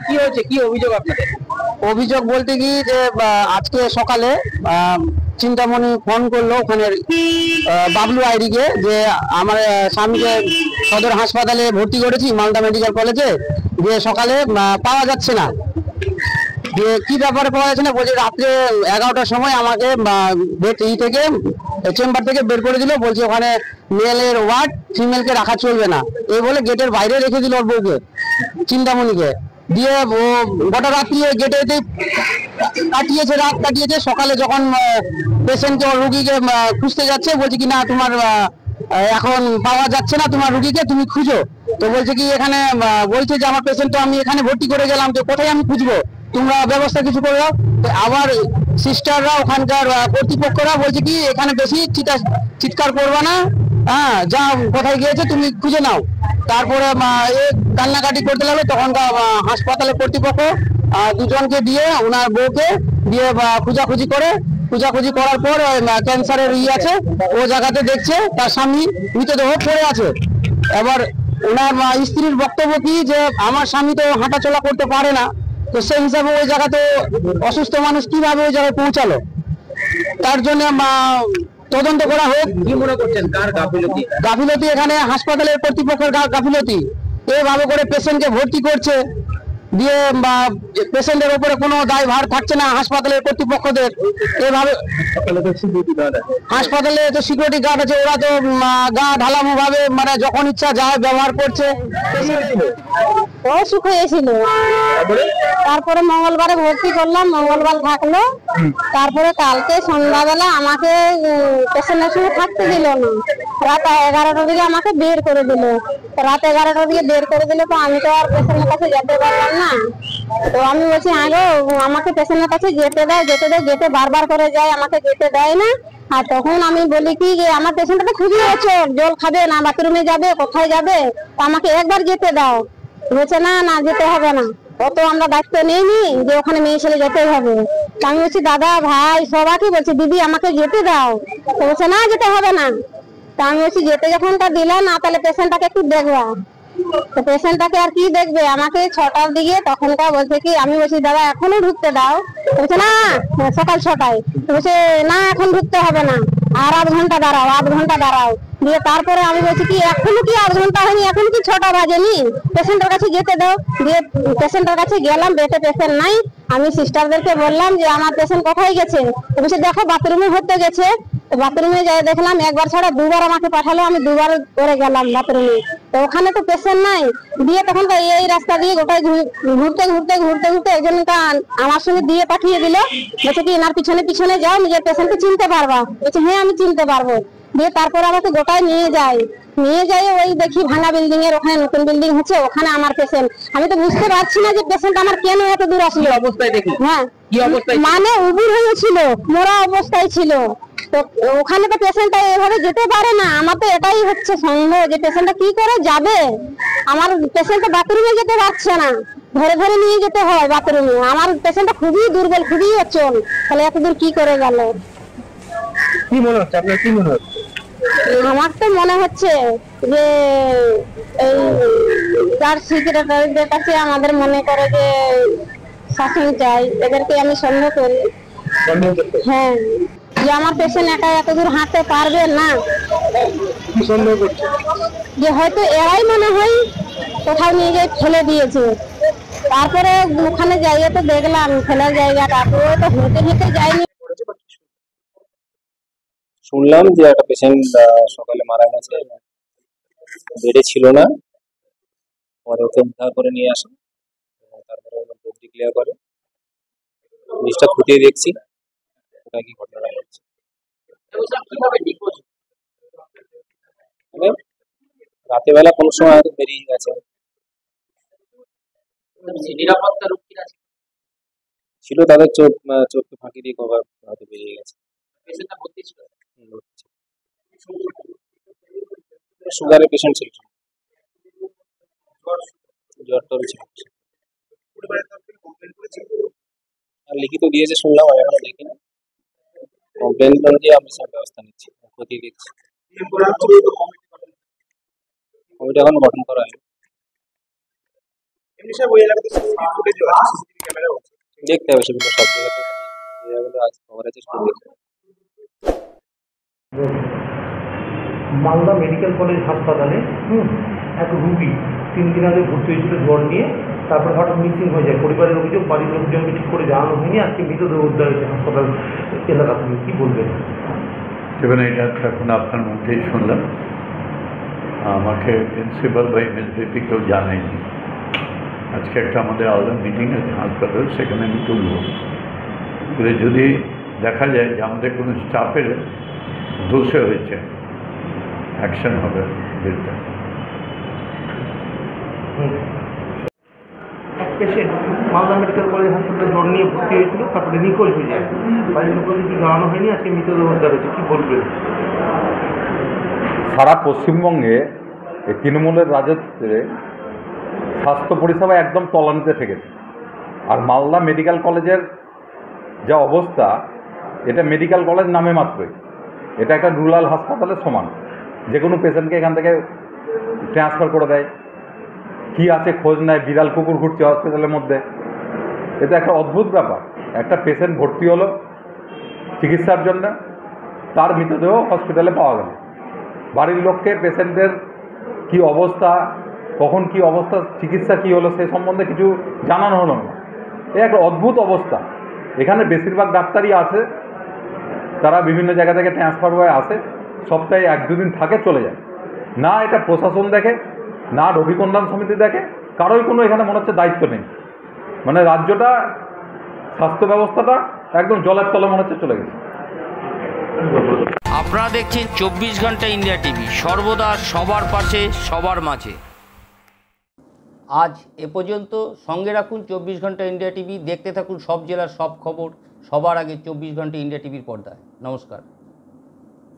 কি হয়েছে, কি অভিযোগ আপনাদের? অভিযোগ বলতে কি যে আজকে সকালে চিন্তামণি ফোন করলো ওখানে বাবলু আইডিকে যে আমার স্বামীকে সদর হাসপাতালে ভর্তি করেছি মালদা মেডিকেল কলেজে, যে সকালে পাওয়া যাচ্ছে না। যে কি ব্যাপারে পাওয়া যাচ্ছে না, বলছে রাত্রে 11টার সময় আমাকে থেকে চেম্বার থেকে বের করে দিল, বলছে ওখানে মেলের ওয়ার্ড, ফিমেলকে রাখা চলবে না। এই বলে গেটের বাইরে রেখে দিল ওর বউকে, চিন্তামণিকে। দিয়ে ও গোটা রাত্রি গেটে কাটিয়েছে, রাত কাটিয়েছে। সকালে যখন পেশেন্টকে রুগীকে খুঁজতে যাচ্ছে, বলছে কি না তোমার এখন পাওয়া যাচ্ছে না তোমার রুগীকে, তুমি খুঁজো। তো বলছে কি এখানে বলছে যে আমার পেশেন্ট তো আমি এখানে ভর্তি করে গেলাম, তো কোথায় আমি খুঁজবো, তোমরা ব্যবস্থা কিছু করে দাও। তো আবার সিস্টাররা ওখানকার কর্তৃপক্ষরা বলছে কি এখানে বেশি চিৎকার করবে না, হ্যাঁ যা কোথায় গিয়েছে তুমি খুঁজে নাও। তারপরে কান্নাকাটি করতে লাগলো। তখন হাসপাতালের কর্তৃপক্ষ দুজনকে দিয়ে ওনার বউকে দিয়ে খোঁজাখুঁজি করার পর ক্যান্সারের আছে ও জায়গাতে দেখছে তার স্বামী মৃতদেহ পড়ে আছে। এবার ওনার স্ত্রীর বক্তব্য কি যে আমার স্বামী তো হাঁটাচলা করতে পারে না, তো সেই হিসাবে ওই জায়গাতে অসুস্থ মানুষ কিভাবে ওই জায়গায় পৌঁছালো, তার জন্য তদন্ত করা হোক। কি মনে করছেন, কার গাফিলতি? গাফিলতি এখানে হাসপাতালের কর্তৃপক্ষের গাফিলতি। এইভাবে করে পেশেন্টকে ভর্তি করছে, দিয়ে পেশেন্টের উপরে কোনো দায়ভার থাকছে না হাসপাতালের কর্তৃপক্ষদের। এইভাবে হাসপাতালে তো সিকিউরিটি গার্ড আছে, ওরা তো গা ঢালামো ভাবে মানে যখন ইচ্ছা যায় ব্যবহার করছে। অসুখ হয়েছিল, তারপরে মঙ্গলবারে ভর্তি করলাম, মঙ্গলবার থাকলো। তারপরে কালকে সন্ধ্যাবেলা আমাকে পেশেন্টের সঙ্গে থাকতে দিল না, রাত 11টার দিকে আমাকে বের করে দিল। রাত 11টার দিকে বের করে দিলে তো আমি তো আর পেশেন্টের কাছে যেতে পারলাম না। তো আমি বলছি আগে আমাকে পেশেন্টের কাছে যেতে দাও, যেতে বারবার করে যায়, আমাকে যেতে দেয় না। আর তখন আমি বলি কি যে আমার পেশেন্টটা তো খুবই অচল, জল খাবে না, বাথরুমে যাবে, কোথায় যাবে, তো আমাকে একবার যেতে দাও। বলছে না না যেতে হবে না, অত আমরা দায়িত্ব নেইনি যে ওখানে মেয়ে ছেলে যেতে হবে। আমি বলছি দাদা ভাই সবাইকে বলছি দিদি আমাকে যেতে দাও, তো বলছে না যেতে হবে না। তা আমি বলছি যেতে যখন তা দিলা না, তাহলে পেশেন্টটাকে একটু দেখবা। তো পেশেন্টটাকে আর কি দেখবে, আমাকে 6টার দিকে তখনকার বলছে কি, আমি বলছি দাদা এখনো ঢুকতে দাও, বলছে না সকাল 6টায়, বলছে না এখন ঢুকতে হবে না, আর আধ ঘন্টা দাঁড়াও। দিয়ে তারপরে আমি বলছি কি এখনো কি আধ ঘন্টা হয়নি, এখন কি 6টা বাজেনি, পেশেন্টের কাছে যেতে দাও। দিয়ে পেশেন্টের কাছে গেলাম, বেডে পেশেন্ট নাই। আমি সিস্টারদেরকে বললাম যে আমার পেশেন্ট কোথায় গেছে, বলছে দেখো বাথরুমে হতে গেছে। বাথরুমে যাই দেখলাম একবার ছাড়া দুবার আমাকে পাঠালো, আমি দুবার করে গেলাম বাথরুমে, তো ওখানে তো পেশেন্ট নাই। দিয়ে তখন এই রাস্তা দিয়ে গোটাই ঘুরতে একজনটা আমার সঙ্গে দিয়ে পাঠিয়ে দিল, বলছে কি এনার পিছনে যাও, নিজের পেশেন্টকে চিনতে পারবা। বলছে হ্যাঁ আমি চিনতে পারবো। দিয়ে তারপরে আমাকে গোটায় নিয়ে যাই ওই দেখি ভাঙা বিল্ডিং এর ওখানে নতুন বিল্ডিং হচ্ছে, ওখানে আমার পেশেন্ট। আমি তো বুঝতে পারছি না যে পেশেন্ট আমার কেন এত দূর আসলো অবস্থায় দেখি। হ্যাঁ কি অবস্থায়? মানে উবুর হয়েছিল, মরা অবস্থায় ছিল। তো ওখানে তো পেশেন্টটা এভাবে যেতে পারে না। আমার তো এটাই হচ্ছে সন্দেহ যে পেশেন্টটা কি করে যাবে। আমার পেশেন্ট বাথরুমে যেতে পারছে না, ধরে নিয়ে যেতে হয় বাথরুমে। আমার পেশেন্টটা খুবই দুর্বল, খুবই অচল, তাহলে এত দূর কি করে গেল? কি মনে হচ্ছে আপনার, কি মনে হচ্ছে? আমার তো মনে হচ্ছে যে এই যার সেক্রেটারিদের কাছে আমাদের মনে করে যে শাসন চাই, এদেরকে আমি সন্দেহ করি। হ্যাঁ, যে আমার পেশেন্ট একা এত দূর হাঁটতে পারবে না, কি সন্দেহ করছে? যে হয়তো এরাই মনে হয় কোথাও নিয়ে গিয়ে ফেলে দিয়েছে। তারপরে ওখানে যাইয়ে তো দেখলাম ফেলার জায়গাটা, তো হেঁটে যায়নি। শুনলাম যে একটা পেশেন্ট সকালে মারা গেছে, বেডে ছিল না, পরে ওকে উদ্ধার করে নিয়ে আসে, তারপরে ডিক্লেয়ার করে। জিনিসটা খুঁটিয়ে দেখছি ওটা কি ঘটনা ঘটছে। রাতের বেলা কোনো সময় হয়তো বেরিয়ে গেছে, নিরাপত্তা রক্ষী আছে ছিল তাদের চোখকে ফাঁকি দিয়ে কভার হয়তো বেরিয়ে গেছে। পেশেন্টটা ভর্তি ছিল, সুগারের পেশেন্ট ছিল, জ্বর টর ছিল। আর লিখিত দিয়েছে শুনলাম, আমি এখনো দেখিনি। কমপ্লেন অনুযায়ী আমি সব ব্যবস্থা নিচ্ছি, খতিয়ে দেখছি। কমিটি এখন গঠন করা হয়। এমনি সব ওই এলাকাতে সিসিটিভি ফুটেজও আছে, সিসিটিভি ক্যামেরাও আছে। দেখতে হবে সেগুলো সব জায়গাতে, যে জায়গাগুলো আছে খবর আছে সেগুলো দেখতে হবে। মালদা মেডিকেল কলেজ হাসপাতালে এক রুগী 3 দিন আগে ভর্তি হয়েছিল জ্বর নিয়ে, তারপর হঠাৎ মিসিং হয়ে যায়। পরিবারের অভিযোগ, বাড়ির লোকজনকে ঠিক করে জানানো হয়নি, আজকে মৃতদেহ উদ্ধার হয়েছে হাসপাতাল এলাকা থেকে। কী বলবেন? দেখুন, এটা তো এখন আপনার মধ্যেই শুনলাম। আমাকে প্রিন্সিপাল বা এমএসভিপি কেউ জানায়নি। আজকে একটা আমাদের আলাদা মিটিং আছে হাসপাতাল, সেখানে আমি তুলব। যদি দেখা যায় যে আমাদের কোনো স্টাফের দোষে হয়েছে, অ্যাকশন হবে বিরুদ্ধে। এক পেশেন্ট মালদা মেডিকেল কলেজ হাসপাতালে জ্বর নিয়ে ভর্তি হয়েছিল, তারপরে নিখোঁজ হয়ে যায়। বাড়ির লোকজনকে কিছু জানানো হয়নি, আজকে মৃতদেহ উদ্ধার হয়েছে। কী বলবেন? সারা পশ্চিমবঙ্গে এই তৃণমূলের রাজত্বে স্বাস্থ্য পরিষেবা একদম তলানিতে ঠেকেছে। আর মালদা মেডিকেল কলেজের যা অবস্থা, এটা মেডিকেল কলেজ নামে মাত্রই, এটা একটা রুরাল হাসপাতালের সমান। যে কোনো পেশেন্টকে এখান থেকে ট্রান্সফার করে দেয়, কী আছে খোঁজ নেয়, বিড়াল কুকুর ঘুরছে হসপিটালের মধ্যে। এটা একটা অদ্ভুত ব্যাপার। একটা পেশেন্ট ভর্তি হলো চিকিৎসার জন্য, তার মৃতদেহ হসপিটালে পাওয়া গেল। বাড়ির লোককে পেশেন্টের কি অবস্থা, কখন কি অবস্থা, চিকিৎসা কি হলো সে সম্বন্ধে কিছু জানানো হলো না। এ একটা অদ্ভুত অবস্থা। এখানে বেশিরভাগ ডাক্তারই আছে, তারা বিভিন্ন জায়গা থেকে ট্রান্সফার হয়ে আসে, সপ্তাহে 1-2 দিন থাকে, চলে যায়। না এটা প্রশাসন দেখে, না রোগী কল্যাণ সমিতি দেখে, কারোই কোনো এখানে মনে হচ্ছে দায়িত্ব নেই। মানে রাজ্যটা, স্বাস্থ্য ব্যবস্থাটা একদম জলের তলে মনে হচ্ছে চলে গেছে। আপনারা দেখছেন 24 ঘন্টা ইন্ডিয়া টিভি, সর্বদা সবার পাশে, সবার মাঝে। আজ এ পর্যন্ত। সঙ্গে রাখুন 24 ঘন্টা ইন্ডিয়া টিভি। দেখতে থাকুন সব জেলার সব খবর সবার আগে 24 ঘন্টা ইন্ডিয়া টিভির পর্দায়। নমস্কার।